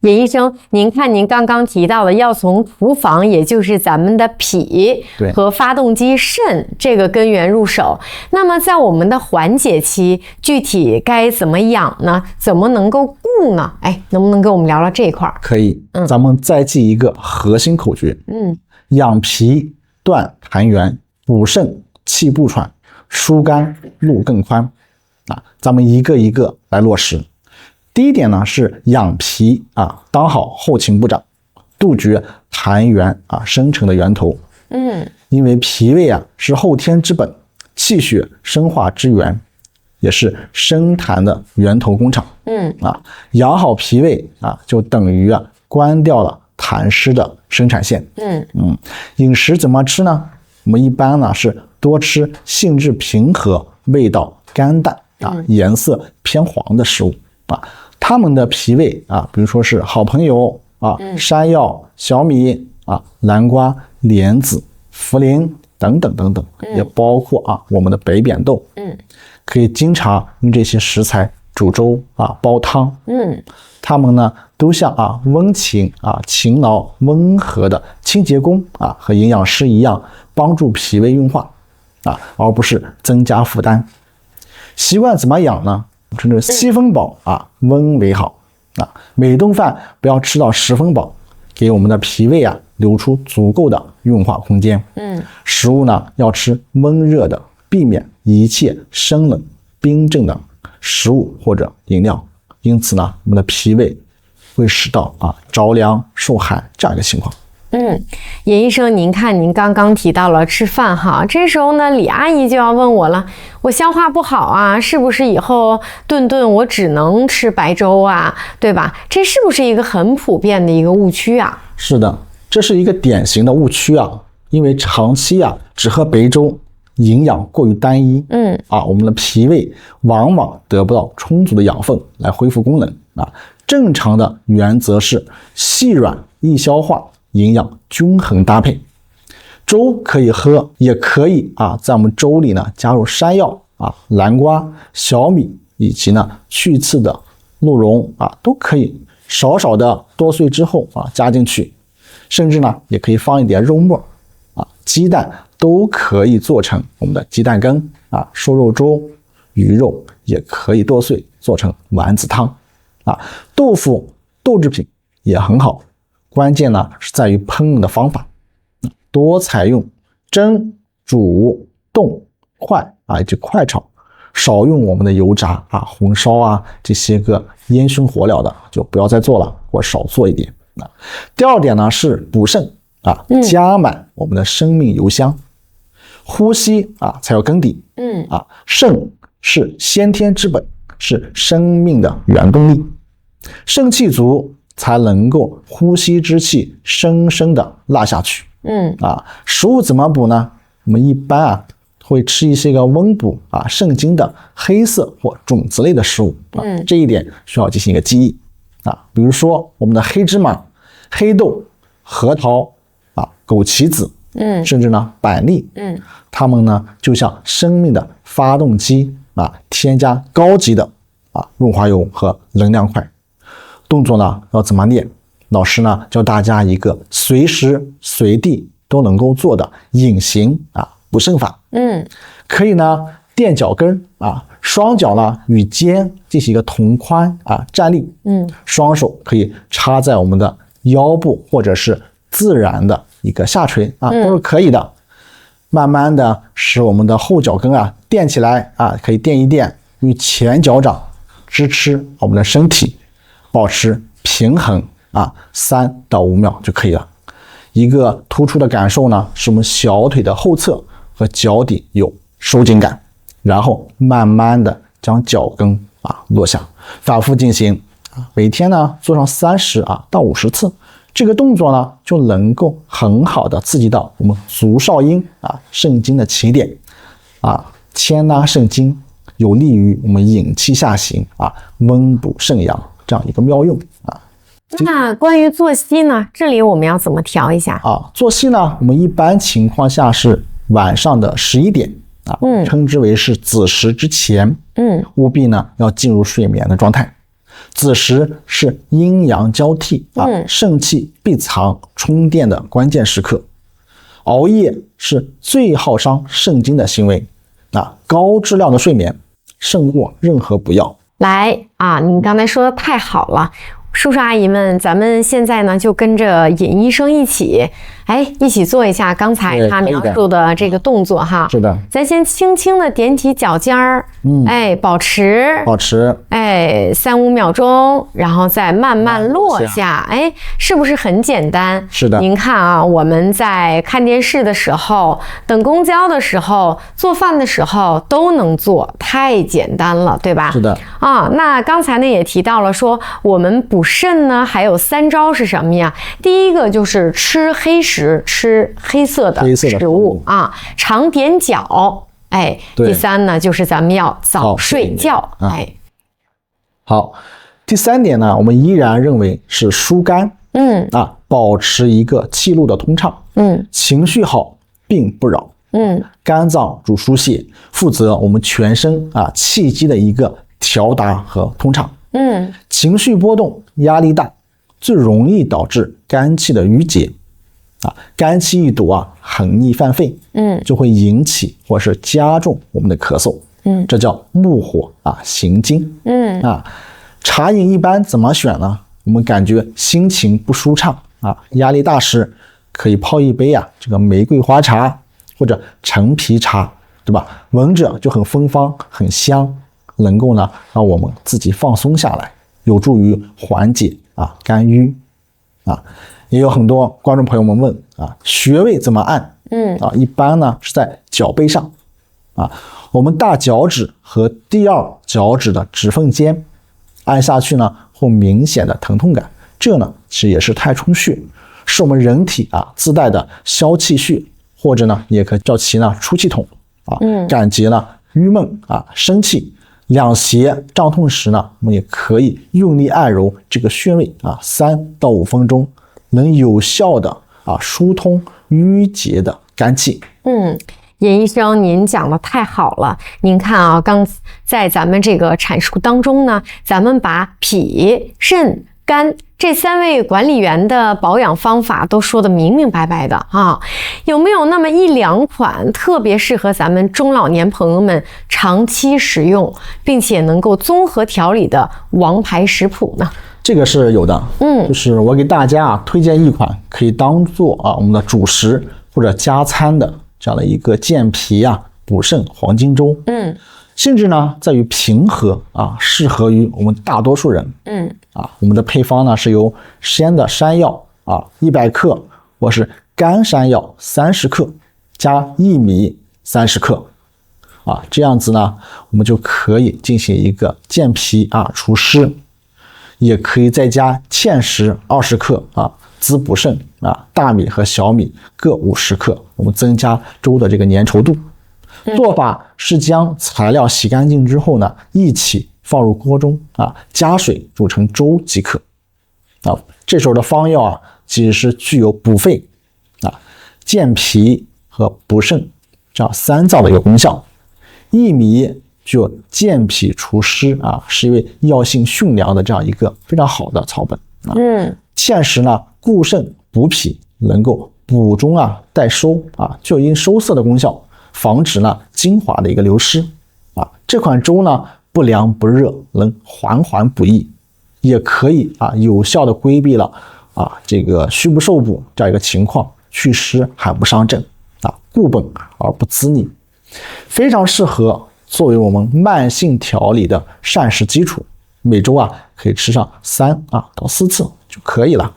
尹医生，您看您刚刚提到的要从厨房，也就是咱们的脾和发动机肾这个根源入手。那么在我们的缓解期，具体该怎么养呢？怎么能够顾呢？能不能跟我们聊聊这一块？可以，咱们再记一个核心口诀，养脾断痰源，补肾气不喘，疏肝路更宽。咱们一个一个来落实。第一点呢是养脾当好后勤部长，杜绝痰源生成的源头。因为脾胃是后天之本，气血生化之源，也是生痰的源头工厂。养好脾胃就等于关掉了痰湿的生产线。饮食怎么吃呢？我们一般呢是多吃性质平和、味道甘淡颜色偏黄的食物它们的脾胃比如说是好朋友山药、小米南瓜、莲子、茯苓等等等等，也包括我们的北扁豆。可以经常用这些食材煮粥煲汤。它们呢都像温情勤劳温和的清洁工和营养师一样，帮助脾胃运化而不是增加负担。习惯怎么养呢？称之7分饱温为好每顿饭不要吃到10分饱，给我们的脾胃留出足够的运化空间。食物呢要吃温热的，避免一切生冷冰镇的食物或者饮料。因此呢，我们的脾胃会使到着凉受寒这样一个情况。尹医生，您看您刚刚提到了吃饭这时候呢，李阿姨就要问我了，我消化不好是不是以后顿顿我只能吃白粥对吧？这是不是一个很普遍的一个误区是的，这是一个典型的误区因为长期只喝白粥，营养过于单一。我们的脾胃往往得不到充足的养分来恢复功能正常的原则是细软易消化，营养均衡搭配。粥可以喝，也可以在我们粥里呢加入山药南瓜、小米以及呢去刺的鹿茸都可以少少的剁碎之后加进去，甚至呢也可以放一点肉末鸡蛋都可以做成我们的鸡蛋羹瘦肉粥，鱼肉也可以剁碎做成丸子汤豆腐豆制品也很好，关键呢是在于烹饪的方法，多采用蒸、煮、冻、快以及快炒，少用我们的油炸红烧这些个烟熏火燎的就不要再做了，或少做一点第二点呢是补肾加满我们的生命油香。呼吸才有根底。肾是先天之本，是生命的原动力，肾气足才能够呼吸之气深深的纳下去。食物怎么补呢？我们一般会吃一些个温补肾精的黑色或种子类的食物这一点需要进行一个记忆比如说我们的黑芝麻、黑豆、核桃枸杞子甚至呢板栗它们呢就像生命的发动机添加高级的润滑油和能量块。动作呢要怎么练？老师呢教大家一个随时随地都能够做的隐形补肾法。可以呢垫脚跟双脚呢与肩进行一个同宽站立。双手可以插在我们的腰部或者是自然的一个下垂都是可以的。慢慢的使我们的后脚跟垫起来可以垫一垫，与前脚掌支持我们的身体，保持平衡3到5秒就可以了。一个突出的感受呢是我们小腿的后侧和脚底有收紧感，然后慢慢的将脚跟落下，反复进行每天呢做上30到50次。这个动作呢就能够很好的刺激到我们足少阴肾经的起点牵拉肾经，有利于我们引气下行温补肾阳这样一个妙用那关于作息呢，这里我们要怎么调一下作息呢我们一般情况下是晚上的11点称之为是子时之前务必呢要进入睡眠的状态。子时是阴阳交替啊，肾气必藏充电的关键时刻。熬夜是最耗伤肾精的行为啊，高质量的睡眠胜过任何补药。来啊，您刚才说的太好了。叔叔阿姨们，咱们现在呢就跟着尹医生一起做一下刚才他描述的这个动作哈。是的，咱先轻轻的点起脚尖儿，保持，3-5秒钟，然后再慢慢落下，是不是很简单？是的。您看啊，我们在看电视的时候、等公交的时候、做饭的时候都能做，太简单了，对吧？是的。啊，那刚才呢也提到了说，我们补肾呢还有3招是什么呀？第一个就是吃黑食，吃黑色的食物啊，常踮脚。第3呢就是咱们要早睡觉。好，第3点呢，我们依然认为是疏肝。保持一个气路的通畅。情绪好，病不扰。肝脏主疏泄，负责我们全身气机的一个调达和通畅。情绪波动、压力大，最容易导致肝气的郁结。肝气一堵很易犯肺，就会引起或是加重我们的咳嗽。这叫木火行经。茶饮一般怎么选呢？我们感觉心情不舒畅压力大时，可以泡一杯这个玫瑰花茶或者陈皮茶，对吧？闻着就很芬芳，很香，能够呢让我们自己放松下来，有助于缓解肝郁。也有很多观众朋友们问穴位怎么按？一般呢是在脚背上我们大脚趾和第2脚趾的指缝间，按下去呢会明显的疼痛感，这呢其实也是太冲穴，是我们人体自带的消气穴，或者呢也可以叫其呢出气筒感觉呢郁闷生气，两胁胀痛时呢，我们也可以用力按揉这个穴位3到5分钟，能有效的疏通郁结的肝气。尹医生，您讲的太好了。您看刚在咱们这个阐述当中呢，咱们把脾、肾、肝这3位管理员的保养方法都说得明明白白的有没有那么1-2款特别适合咱们中老年朋友们长期使用，并且能够综合调理的王牌食谱呢？这个是有的，就是我给大家推荐1款可以当做我们的主食或者加餐的这样的一个健脾补肾黄金粥。性质呢在于平和适合于我们大多数人。我们的配方呢是由鲜的山药100克，或是干山药30克，加薏米30克。这样子呢，我们就可以进行一个健脾除湿。也可以再加芡实20克滋补肾大米和小米各50克，我们增加粥的这个粘稠度。做法是将材料洗干净之后呢，一起放入锅中加水煮成粥即可。这时候的方药其实是具有补肺健脾和补肾这样3灶的一个功效。薏米具有健脾除湿是一味药性驯良的这样一个非常好的草本。芡实呢固肾补脾，能够补中带收就因收涩的功效，防止呢精华的一个流失这款粥呢不凉不热，能缓缓补益，也可以有效的规避了这个虚不受补这样一个情况，祛湿还不伤正固本而不滋腻，非常适合作为我们慢性调理的膳食基础。每周可以吃上3到4次就可以了。